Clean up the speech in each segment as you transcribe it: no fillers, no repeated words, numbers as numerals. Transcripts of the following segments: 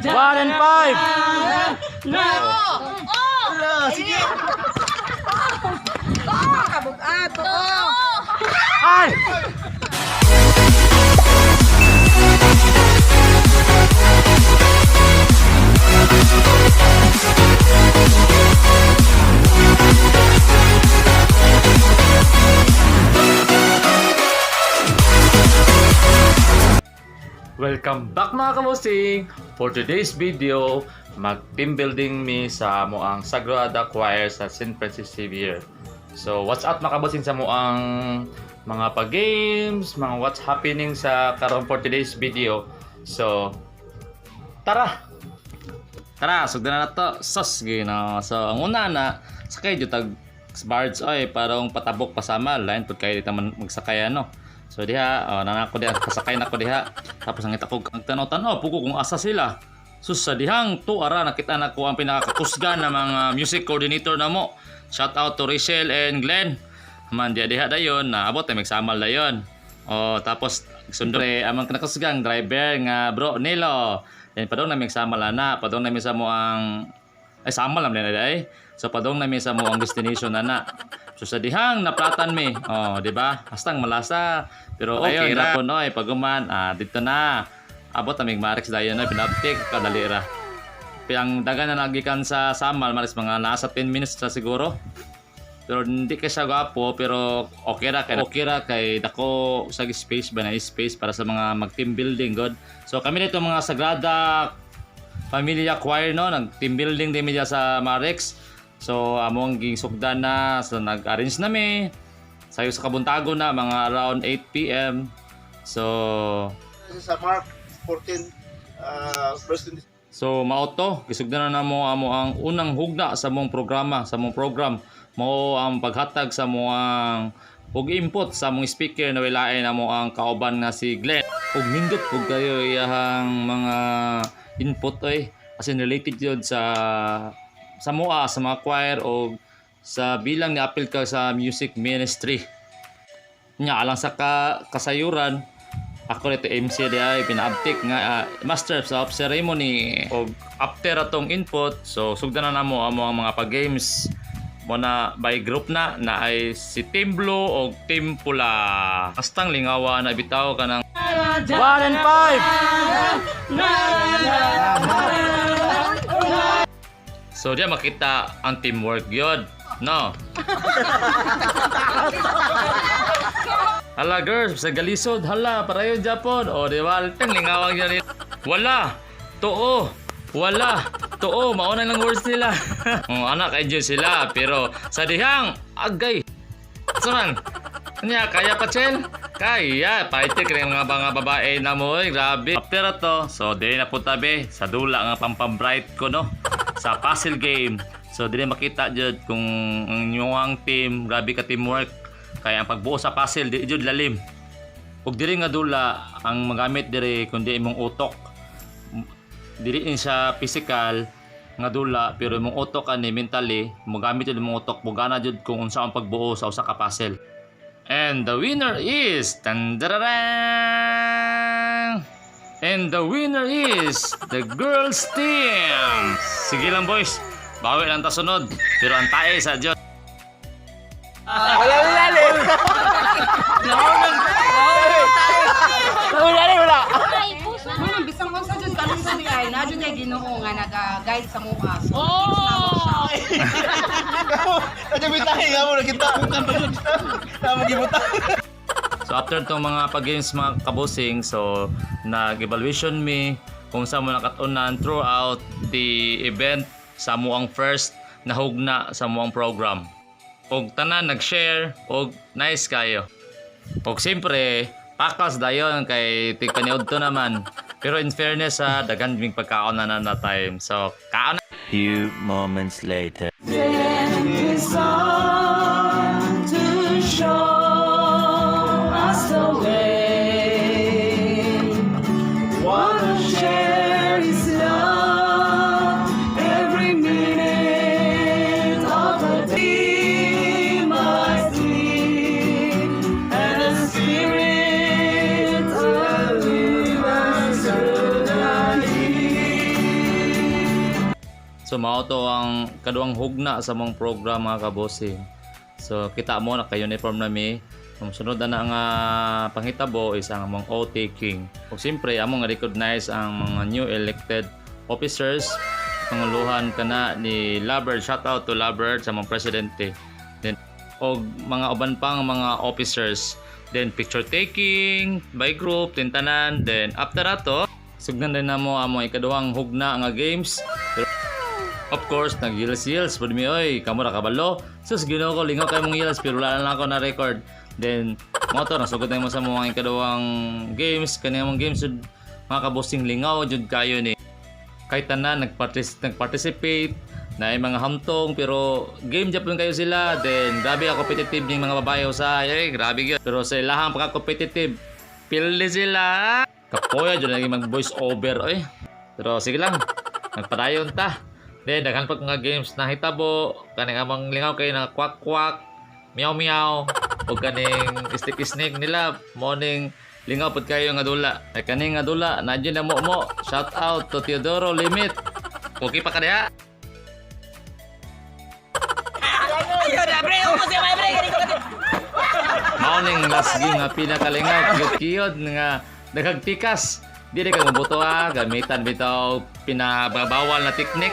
1 and 5. Sige. Kabug-ato. Ay! Welcome back mga kabosing! For today's video, mag-team building me sa moang Sagrada Choir sa St. Francis Xavier. So, what's up mga kabosing sa moang mga pag-games, mga what's happening sa karon for today's video. So, tara! Tara, sugdan na to. Sos, gino. So, ang una na, sakay dito tag barge oy, parang patabok pasama. Line, pag kayo dito magsakay ano. So diha, nanako diha, kasakay na ko diha. Tapos ang ko ang tanaw-tanaw, pugo kung asa sila. Sus sa dihang tuara nakita na ko ang pinakakusgan na mga music coordinator na mo. Shout out to Rachel and Glenn. Man diha dayon, naabot ay magsamal dayon. Tapos sundre amang kinakusgang driver nga bro Nilo. Then padong na magsamal na, padong na sa mo ang ay samal lang na day. So padong na sa mo ang destination na. So sa dihang naplatan mi. Di ba? Hastang malasa. Pero okay ayun na po noy paguman dito na. Abot na mig Marix dayon na pinabtik kadali ra. Ang dagan na nagikan sa Samal maris mga nasa 10 minutes na siguro. Pero hindi kay siya gwapo pero okay ra kay dako sa space ba na space para sa mga mag team building god. So kami dito mga Sagrada Familia Choir no, nag team building din media sa Marix. So among gingsugdan na so nag-arrange nami sayo sa kabuntago na mga around 8 PM. So Sa Mark 14 first. So mao to gisugdan na namo amo ang unang hugna sa mong programa, sa mong program mao ang paghatag sa moang og input sa mong speaker na wilain amo ang kauban nga si Glenn. Ug nindot pug kayo iyahang mga input oy as in related yun sa MOA, sa mga choir o sa bilang ni apil ka sa music ministry. Nya alang sa kasayuran ako nito MC di ay pinaabtik nga master of ceremony o after atong input so sugdan na namo ang mga pag-games mo na by group na ay si Team Blue o Team Pula. Hastang lingawa na bitaw ka ng 1 and 5. So diya makita ang teamwork yun, no? Hala girls, sa galisod, hala, para yun Japon. O diba, altang lingawang yun. Wala, too, wala, too, mauna lang words nila. Anak, enjoy sila, pero sa dihang, agay. Suman, kanya, kaya pa Chel? Kaya, paitik rin mga babae na mo, grabe. After to, so di na po tabi, sa dula nga pampabright ko, no? Sa puzzle game. So dili makita jud kung ang inyong team grabe ka teamwork kaya ang pagbuo sa puzzle di jud lalim. Ug diri nga dula ang magamit diri kundi imong utok. Dili sa physical nga dula pero imong utok ani mentally magamit jud imong utok bugana jud kung unsa ang pagbuo sa usa ka puzzle. And the winner is And the winner is the girls team. Sige lang boys, bawi lang ta sunod. Pero ang tae sa Diyos. Wala. Manang bisang mo sa Diyos kaling sa ay na jud kay Ginoo nga naga-guide sa mga. Ano bitahin nga mo nakita ko kan pagod. Tama gibutang. So after itong mga pag-games mga kabosing, so nag-evaluation me kung saan mo nakatunan throughout the event sa muang first na hugna sa muang program. Og tanan nag-share og nice kayo. Og siyempre, pakas dayon kay tikaniod to naman. Pero in fairness daghan ding pagkaon na time. So kaon na. Few moments later. So mao to ang kaduang hugna sa mong program mga kabosing. So kita mo naka-uniform na mi. Ang sunod na nga panghitabo is ang among OT King. Ug siyempre among recognize ang mga new elected officers. Panguluhan kana ni Labert, shout out to Labert sa mga presidente. Then og mga uban pang mga officers. Then picture taking by group tintanan. Then after ato sugdan din namo among ikaduhang hugna nga games. Of course, nag-yils-yils pud mi oy, kamo ra kabalo. Sus Ginoo ko lingaw kay mong yils pero wala na ako na record. Then motor nasugod na mo sa mga ikaduhang games, kaniyang mga games jud mga kabosing lingaw jud kayo ni. Kahit tanan nag-participate na mga hamtong pero game Japon kayo sila. Then grabe ang competitive ning mga babae sa grabe gyud. Pero sa ilahang pagka-competitive, pildi sila. Kapoya jud lagi mag voice over oy. Pero sige lang, nagpadayon ta. Then daghan pa nga games na hitabo, kaning amang lingaw kay na kwak kwak, meow meow, o kaning stick snake nila, morning lingaw pud kayo nga dula. Ay kaning nga dula, nandiyan na mo. Shout out to Teodoro Limit. Okay pa ka diha? Morning last game nga pinakalingaw, cute nga nagagtikas. Dili ka mabuto gamitan bitaw pinababawal na teknik.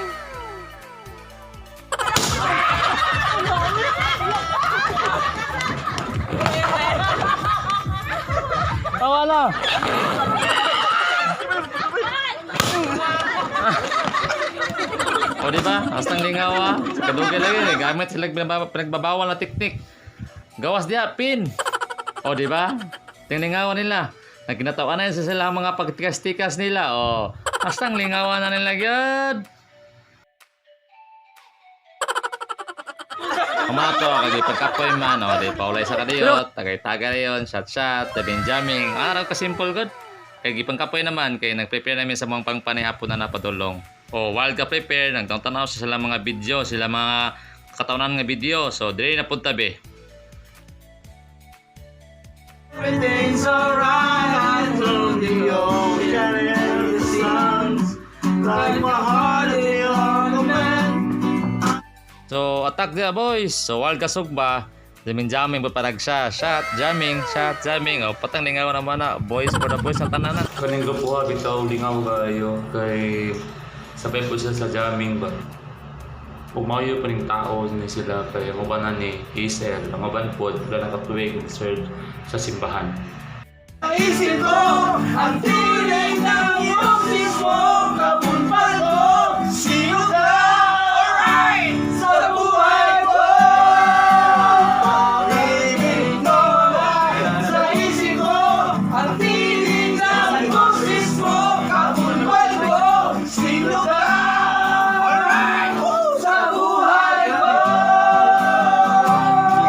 Wala. O diba? Hastang lingaw kadugay lagi gamit sila pinagbabawal na teknik. Gawas dia pin. O diba? Tinglingaw nila. Nagkinatawanan sa sila mga pagtikas-tikas nila. O hastang lingawan na nila gyud. Kumato, kaya pagkapoy man, o, di paulay sa kadiyot, tagay-tagay yon, shot-shot, jamming, araw ka simple good. Kaya gipangkapoy naman, kaya nag-prepare namin sa mga pangpanihapon na napadulong. O, while ka prepare, nagtanaw sa sila mga video, sila mga katawanan nga video, so dire na punta be. Everything's alright, I told the ocean and the suns, like my heart is on the man. So, attack dia boys. So, while kasog ba, jamming ba parag siya. Shot, jamming. O, patang lingaw naman na. Boys for the boys ang tananan. Kaning grupo bitaw lingaw kayo. Kay sabay po siya sa jamming ba. Pumayo pa ning tao ni sila. Kay mabanan ni Hazel. Ang maban po, wala nakatuwing serve sa simbahan. Naisip ko, ang tunay ng boses mo, kapunpal ko, sino ka? Alright! Sa buhay ko! Pag-ibig ko, sa isip ko, ang tinig ng boses mo, kapunpal ko, sino ka? Alright! Sa buhay ko!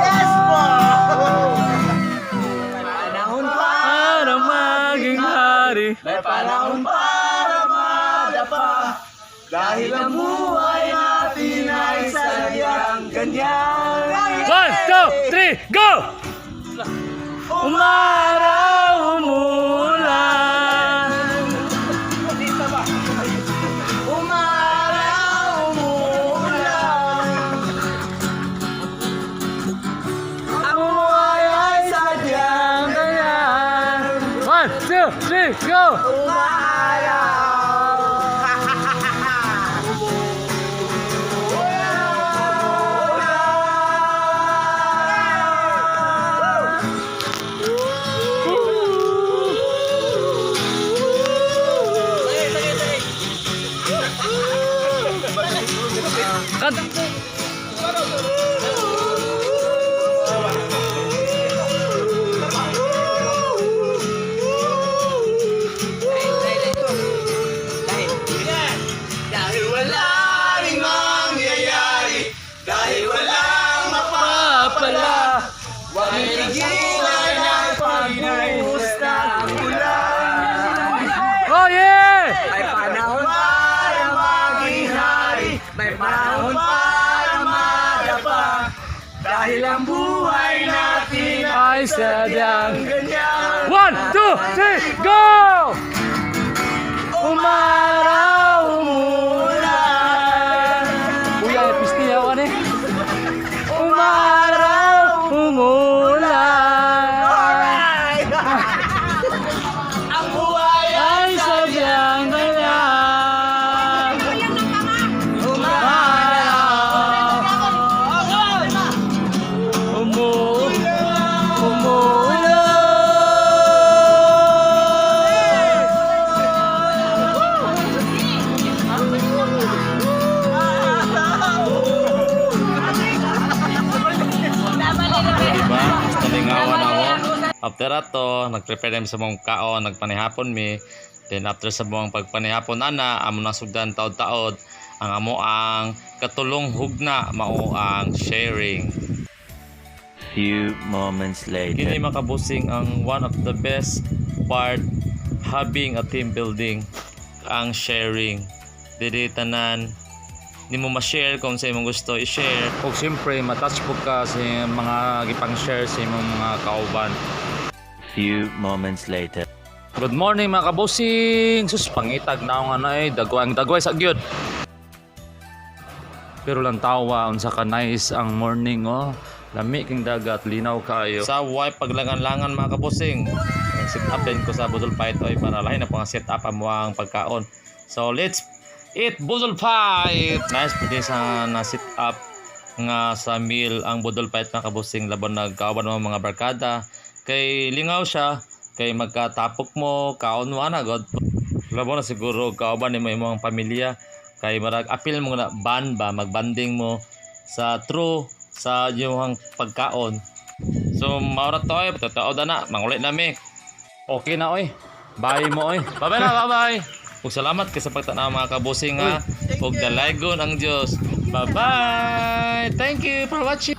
Yes po! Panahon Para maging hari. May panahon para madapa, dahil ang buhay natin ay sadyang ganyan. 1, 2, 3, go! Umaraw, umulan. Umaraw, umulan. Ang buhay ay sadyang ganyan. 1, 2, 3, go! Umaraw. Dahil wala ring mangyayari, dahil walang mapapala, huwag igilan ang pagbuhos ng ulan. Oh yeah! May panahon para maging hari, may panahon para madapa, dahil ang buhay natin Ay sadyang ganyan. 1, 2, 3, go! Umaraw, umulan. barato, nag-prepare kami sa mong kaon, nagpanihapon mi. Then after sa mong pagpanihapon ana, amo nang sugdan taod-taod ang amo ang katulong hugna mao ang sharing. Few moments later. Kini makabusing ang one of the best part having a team building ang sharing. Dili tanan di mo ma-share kung sa imong gusto i-share. Ug siyempre matouch po ka sa mga gipang-share sa imong mga kauban. Few moments later. Good morning mga kabusing. Sus pangitag na nga na dagway sa gyud. Pero lang tawa unsa ka nice ang morning oh. Lami king dagat, linaw kayo. Sa wipe paglangan-langan mga kabusing. Set up din ko sa budol fight oy para lahi na po ang set up amo ang pagkaon. So let's eat budol fight. Nice po din sa na set up nga sa meal ang budol fight mga kabusing laban nagkauban mo mga barkada. Kay lingaw siya, kay magkatapok mo, kaon mo na god. Labo na siguro kauban ni mo imong pamilya kay marag apil mo na ban ba magbanding mo sa true sa iyong pagkaon. So maura to ay totoo na mangulit nami. Okay na oy. Bye mo oy. Bye na bye. Ug salamat kay sa pagtanaw mga kabusing ha. Ug dalaygon ang Dios. Bye bye. Thank you for watching.